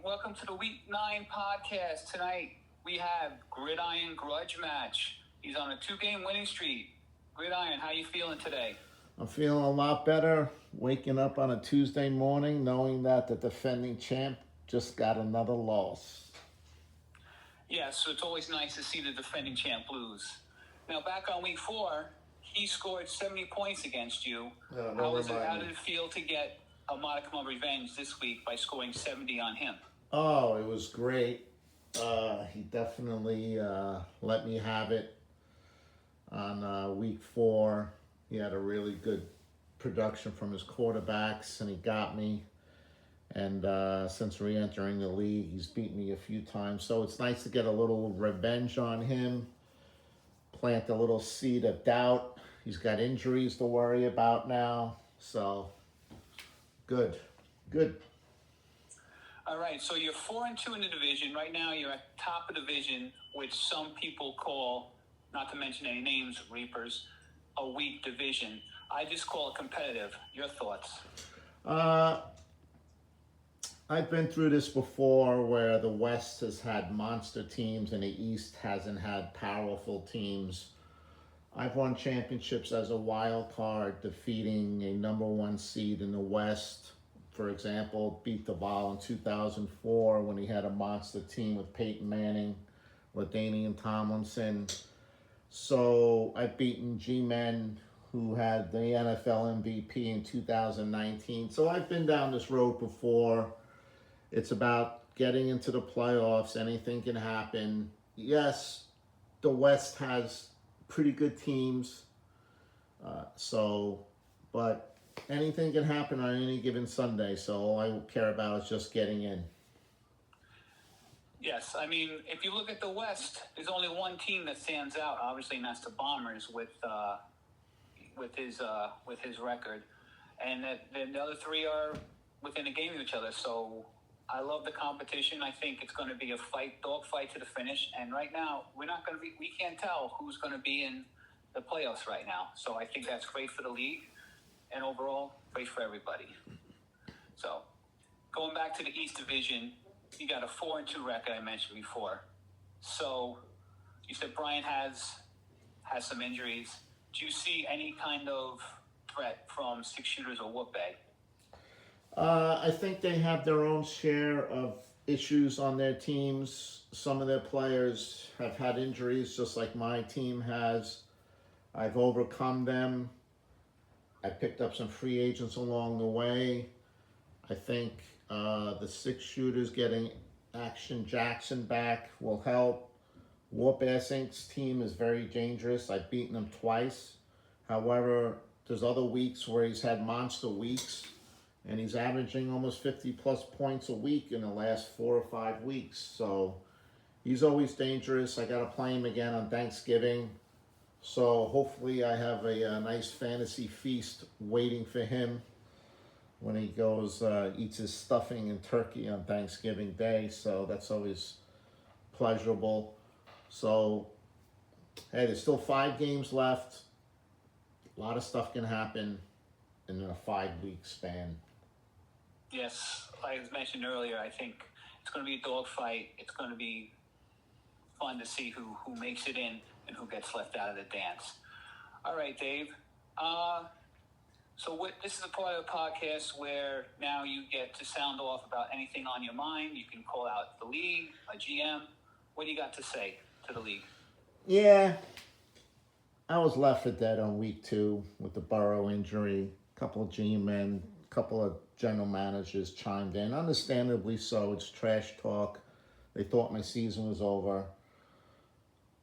Welcome to the Week 9 podcast. Tonight we have Gridiron Grudgematch. He's on a 2-game winning streak. Gridiron, how you feeling today? I'm feeling a lot better waking up on a Tuesday morning knowing that the defending champ just got another loss. Yeah, so it's always nice to see the defending champ lose. Now, back on week 4, he scored 70 points against you. How did it feel to get a modicum of revenge this week by scoring 70 on him? Oh, it was great. He definitely let me have it on week 4. He had a really good production from his quarterbacks, and he got me. And since re-entering the league, he's beat me a few times. So it's nice to get a little revenge on him, plant a little seed of doubt. He's got injuries to worry about now. So, good. All right, so you're 4-2 in the division. Right now, you're at top of the division, which some people call, not to mention any names, Reapers, a weak division. I just call it competitive. Your thoughts? I've been through this before where the West has had monster teams and the East hasn't had powerful teams. I've won championships as a wild card, defeating a number 1 seed in the West. For example, beat Tmffl in 2004 when he had a monster team with Peyton Manning, LaDainian Tomlinson. So I've beaten G-Men who had the NFL MVP in 2019. So I've been down this road before. It's about getting into the playoffs. Anything can happen. Yes, the West has pretty good teams. But anything can happen on any given Sunday. So all I care about is just getting in. Yes, I mean, if you look at the West, there's only one team that stands out, obviously, and that's the Bombers with his record, and the other 3 are within a game of each other. So I love the competition. I think it's going to be a dog fight to the finish. And right now, we can't tell who's going to be in the playoffs right now. So I think that's great for the league, and overall, great for everybody. So going back to the East Division, you got a 4-2 record I mentioned before. So you said Brian has some injuries. Do you see any kind of threat from 6 shooters or Whoop-A? I think they have their own share of issues on their teams. Some of their players have had injuries, just like my team has. I've overcome them. I picked up some free agents along the way. I think the 6 shooters getting Action Jackson back will help. Whoop-A's team is very dangerous. I've beaten him twice. However, there's other weeks where he's had monster weeks, and he's averaging almost 50-plus points a week in the last 4 or 5 weeks. So he's always dangerous. I got to play him again on Thanksgiving. So hopefully I have a nice fantasy feast waiting for him when he goes, eats his stuffing and turkey on Thanksgiving Day. So that's always pleasurable. So, hey, there's still 5 games left. A lot of stuff can happen in a 5-week span. Yes, like I mentioned earlier, I think it's going to be a dogfight. It's going to be fun to see who makes it in and who gets left out of the dance. All right, Dave. This is a part of the podcast where now you get to sound off about anything on your mind. You can call out the league, a GM. What do you got to say to the league? Yeah, I was left for dead on week 2 with the Burrow injury. A couple of G-men, a couple of general managers chimed in. Understandably so. It's trash talk. They thought my season was over.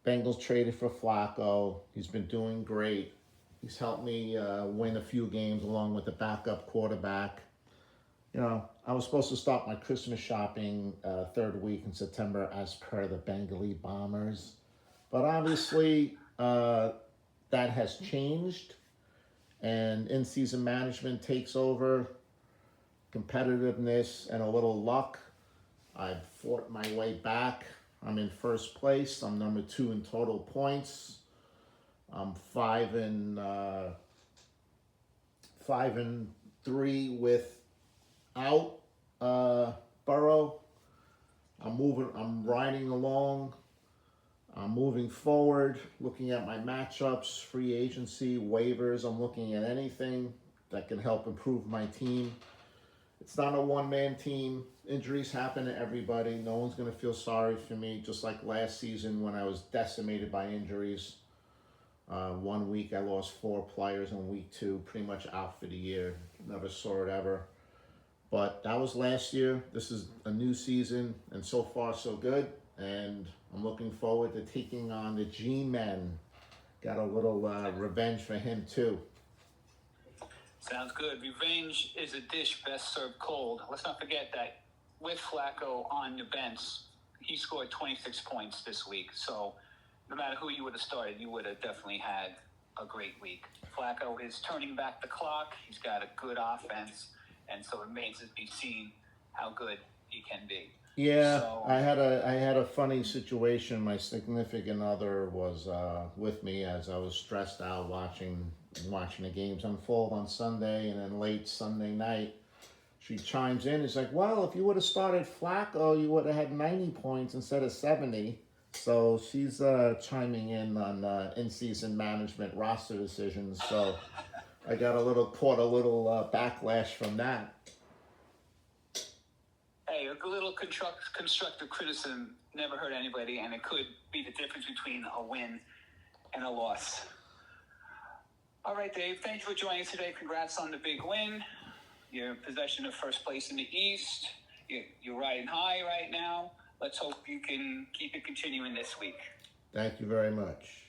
Bengals traded for Flacco. He's been doing great. He's helped me win a few games along with the backup quarterback. You know, I was supposed to start my Christmas shopping 3rd week in September as per the Bengali Bombers. But obviously, that has changed. And in-season management takes over. Competitiveness and a little luck. I've fought my way back. I'm in first place. I'm number 2 in total points. I'm 5-3 without Burrow. I'm riding along. I'm moving forward, looking at my matchups, free agency, waivers. I'm looking at anything that can help improve my team. It's not a one-man team. Injuries happen to everybody. No one's going to feel sorry for me, just like last season when I was decimated by injuries. 1 week I lost 4 players, in week 2 pretty much out for the year. Never saw it ever. But that was last year. This is a new season, and so far so good. And I'm looking forward to taking on the G-Men. Got a little revenge for him too. Sounds good. Revenge is a dish best served cold. Let's not forget that with Flacco on the bench, he scored 26 points this week. So no matter who you would have started, you would have definitely had a great week. Flacco is turning back the clock. He's got a good offense, and so it remains to be seen how good he can be. Yeah, So, I had a funny situation. My significant other was with me as I was stressed out watching the games unfold on Sunday, and then late Sunday night, she chimes in. It's like, well, if you would have started Flacco, you would have had 90 points instead of 70. So she's chiming in on in-season management roster decisions. So I got caught a little backlash from that. Hey, a little constructive criticism never hurt anybody, and it could be the difference between a win and a loss. All right, Dave, thank you for joining us today. Congrats on the big win. You're in possession of first place in the East. You're riding high right now. Let's hope you can keep it continuing this week. Thank you very much.